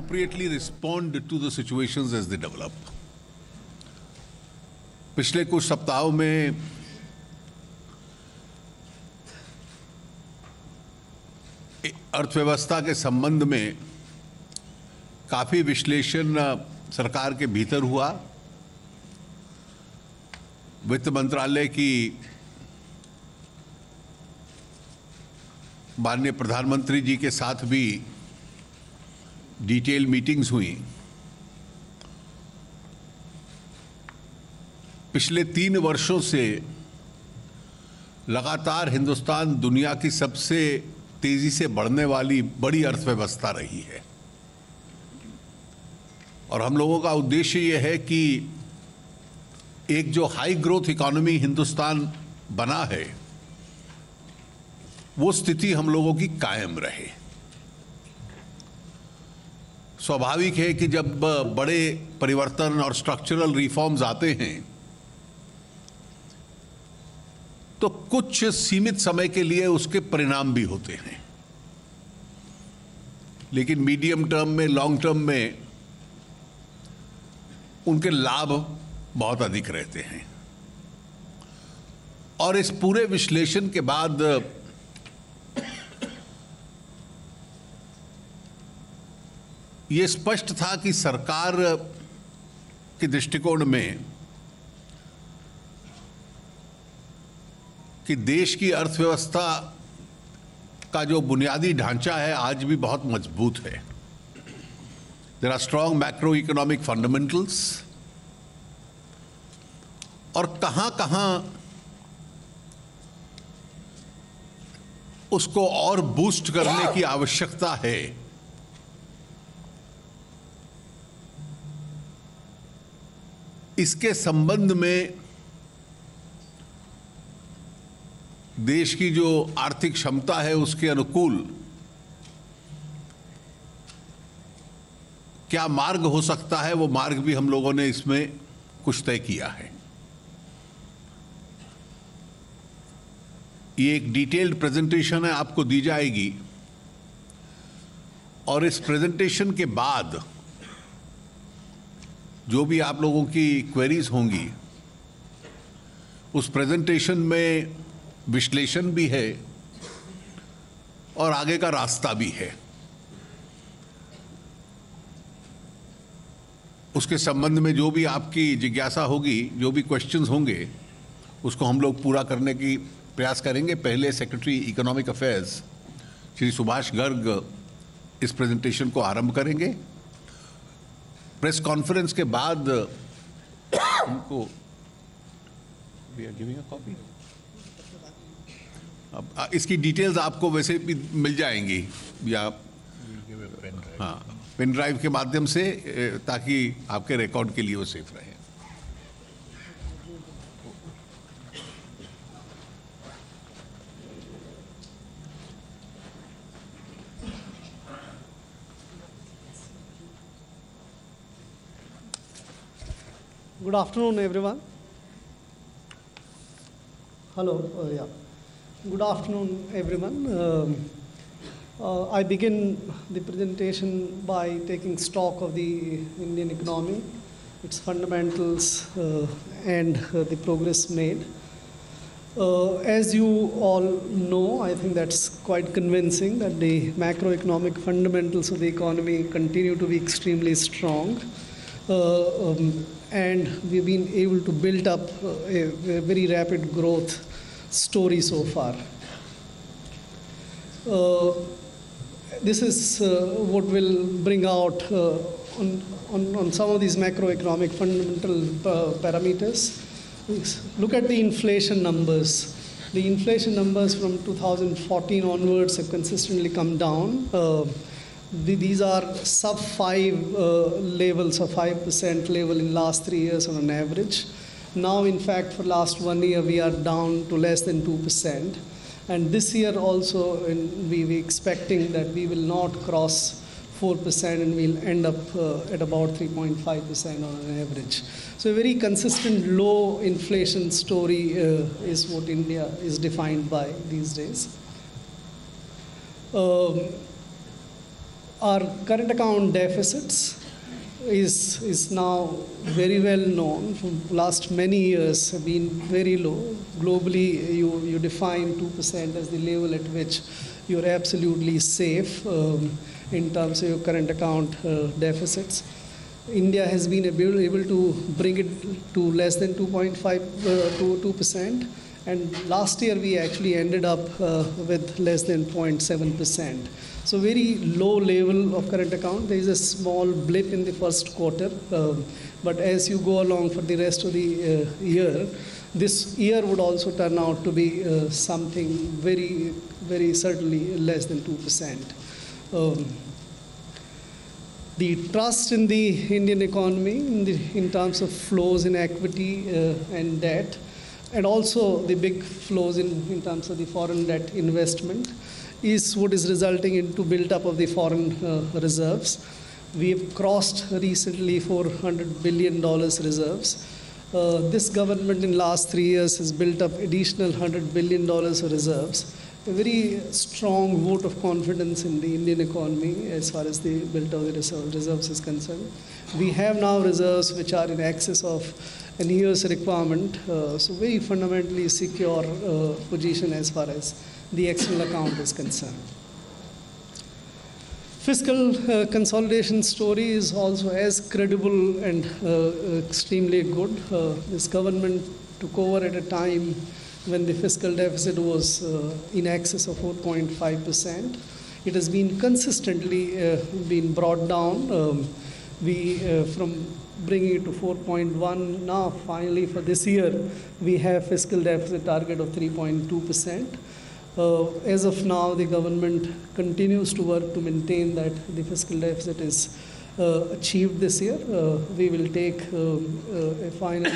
appropriately respond to the situations as they develop. पिछले कुछ सप्ताहों में अर्थव्यवस्था के संबंध में काफी विश्लेषण सरकार के भीतर हुआ। वित्त मंत्रालय की माननीय प्रधानमंत्री जी के साथ भी डिटेल मीटिंग्स हुई। पिछले 3 वर्षों से लगातार हिंदुस्तान दुनिया की सबसे तेजी से बढ़ने वाली बड़ी अर्थव्यवस्था रही है और हम लोगों का उद्देश्य ये है कि एक जो हाई ग्रोथ इकोनॉमी हिंदुस्तान बना है वो स्थिति हम लोगों की कायम रहे। स्वाभाविक है कि जब बड़े परिवर्तन और स्ट्रक्चरल रिफॉर्म्स आते हैं तो कुछ सीमित समय के लिए उसके परिणाम भी होते हैं, लेकिन मीडियम टर्म में, लॉन्ग टर्म में उनके लाभ बहुत अधिक रहते हैं। और इस पूरे विश्लेषण के बाद ये स्पष्ट था कि सरकार के दृष्टिकोण में कि देश की अर्थव्यवस्था का जो बुनियादी ढांचा है आज भी बहुत मजबूत है। There are strong macro economic fundamentals और कहां उसको और बूस्ट करने की आवश्यकता है इसके संबंध में देश की जो आर्थिक क्षमता है उसके अनुकूल क्या मार्ग हो सकता है, वो मार्ग भी हम लोगों ने इसमें कुछ तय किया है। ये एक डिटेल्ड प्रेजेंटेशन है, आपको दी जाएगी और इस प्रेजेंटेशन के बाद जो भी आप लोगों की क्वेरीज होंगी उस प्रेजेंटेशन में विश्लेषण भी है और आगे का रास्ता भी है। उसके संबंध में जो भी आपकी जिज्ञासा होगी, जो भी क्वेश्चंस होंगे, उसको हम लोग पूरा करने की प्रयास करेंगे। पहले secretary economic affairs Shri Subhash Garg इस प्रेजेंटेशन को आरंभ करेंगे। प्रेस कॉन्फ्रेंस के बाद उनको we are giving a copy. अब इसकी डिटेल्स आपको वैसे भी मिल जाएंगी या हाँ पेन ड्राइव के माध्यम से, ताकि आपके रिकॉर्ड के लिए वो सेफ रहे। Good afternoon, everyone. Hello. Yeah. Good afternoon, everyone. I begin the presentation by taking stock of the Indian economy, its fundamentals, and the progress made. As you all know, I think that's quite convincing that the macroeconomic fundamentals of the economy continue to be extremely strong. And we've been able to build up a very rapid growth story so far. This is what will bring out on some of these macroeconomic fundamental parameters. Look at the inflation numbers. The inflation numbers from 2014 onwards have consistently come down. These are sub-5 levels, or 5% level in last 3 years on an average. Now, in fact, for last 1 year, we are down to less than 2%. And this year also, we're expecting that we will not cross 4% and we'll end up at about 3.5% on an average. So a very consistent low inflation story is what India is defined by these days. Our current account deficits is now very well known. For last many years have been very low. Globally, you define 2% as the level at which you're absolutely safe in terms of your current account deficits. India has been able to bring it to less than 2%. And last year we actually ended up with less than 0.7%. So very low level of current account. There is a small blip in the first quarter, but as you go along for the rest of the year, this year would also turn out to be something very, very certainly less than 2%. The trust in the Indian economy in terms of flows in equity and debt, and also the big flows in terms of the foreign debt investment, is what is resulting into build-up of the foreign reserves. We have crossed recently $400 billion reserves. This government in last 3 years has built up additional $100 billion reserves. A very strong vote of confidence in the Indian economy as far as the build of the reserves is concerned. We have now reserves which are in excess of an year's requirement, so very fundamentally secure position as far as the external account is concerned. Fiscal consolidation story is also as credible and extremely good. This government took over at a time when the fiscal deficit was in excess of 4.5%. It has been consistently been brought down. From bringing it to 4.1 now, finally for this year, we have fiscal deficit target of 3.2%. As of now, the government continues to work to maintain that the fiscal deficit is achieved this year. We will take a final